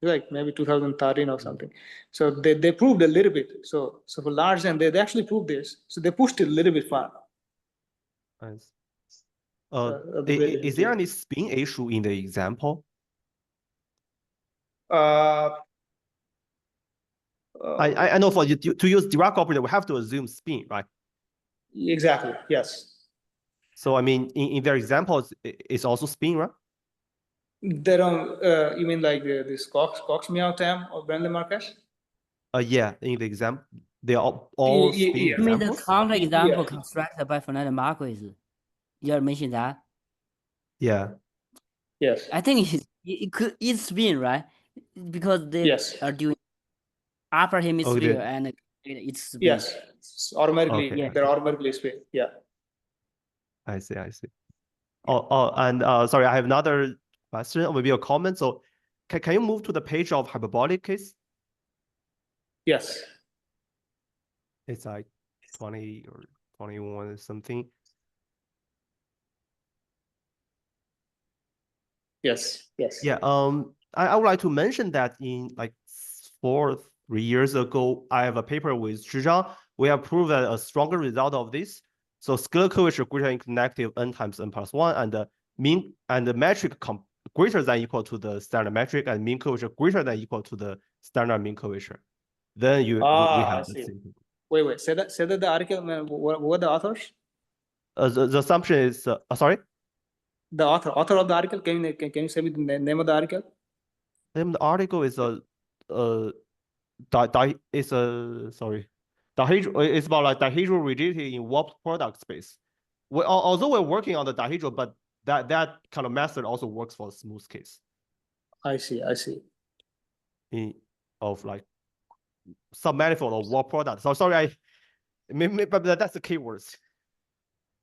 like maybe 2013 or something. So they proved a little bit. So for large n, they actually proved this. So they pushed it a little bit far. Is there any spin issue in the example? I know for you to use Dirac operator, we have to assume spin, right? Exactly. Yes. So I mean, in their examples, it's also spin, right? They don't. You mean like this Cox meow term of Brandon Marquez? Yeah. In the example, they are all spin You mean the examples. counter example constructed by Fernando Marquez? You mentioned that. Yeah. Yes. I think it's spin, right? Because they are doing upper hemisphere and it's spin. Yes. It's automatically. Okay. They're automatically spin. Yeah. I see. And sorry, I have another question or maybe a comment. So can you move to the page of hyperbolic case? Yes. It's like 20 or 21 or something. Yes. Yeah. I would like to mention that in like 3 years ago, I have a paper with Zhizhang. We have proved that a stronger result of this. So scalar curvature greater than connective n times n plus 1 and the mean and the metric greater than equal to the standard metric and mean curvature greater than equal to the standard mean curvature. Then we have the same. Wait. Say that the article. What are the authors? The assumption is sorry. The author of the article. Can you say me the name of the article? The name of the article is it's about like dihedral rigidity in warped product space. Although we're working on the dihedral, but that kind of method also works for a smooth case. I see. Of like submanifold or warped product. So sorry, but that's the keywords.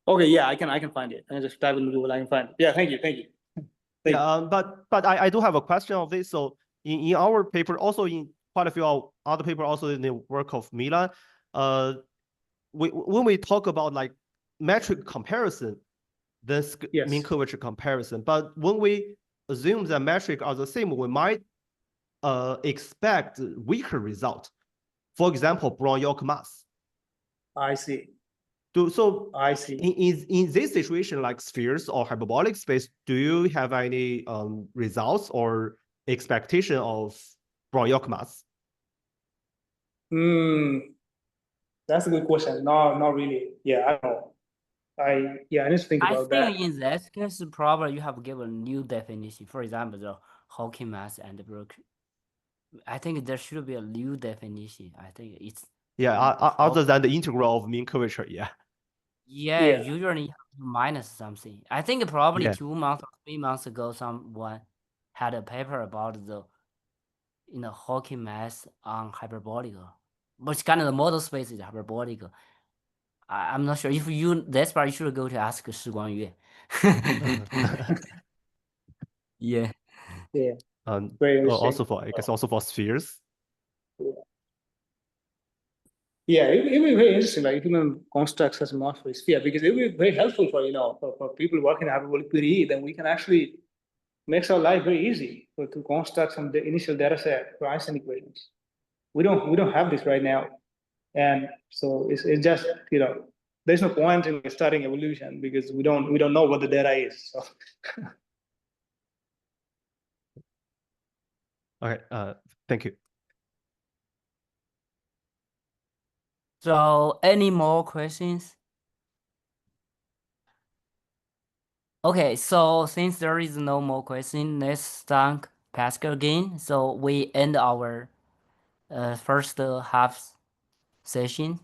Okay, yeah, I can find it. I can just type in Google. I can find it. Yeah, thank you. But I do have a question of this. So in our paper, also in quite a few other paper, also in the work of Milan, when we talk about like metric comparison, then mean curvature comparison. But when we assume that metric are the same, we might expect weaker result. For example, Brown-York mass. I see. I see. In this situation, like spheres or hyperbolic space, do you have any results or expectation of Brown-York mass? That's a good question. No, not really. Yeah, I don't know. I need to think about that. I think in this case, probably you have given new definition. For example, the Hawking mass and the Brooke. I think there should be a new definition. I think it's other than the integral of mean curvature. Yeah, usually minus something. I think probably 2 months or 3 months ago, someone had a paper about the Hawking mass on hyperbolic, but it's kind of the model space is hyperbolic. I'm not sure if this part you should go to ask Shi Guangyue. Yeah. Yeah, And very interesting. also for, I guess, also for spheres. Yeah, it would be very interesting, like if you can construct such a model for a sphere, because it would be very helpful for, for people working in hyperbolic PDE, then we can actually makes our life very easy to construct some initial data set for Einstein equations. We don't have this right now. And so it's just, there's no point in studying evolution because we don't know what the data is. So Okay, thank you. So any more questions? Okay, so since there is no more question, let's thank Pascal again. So we end our first half session.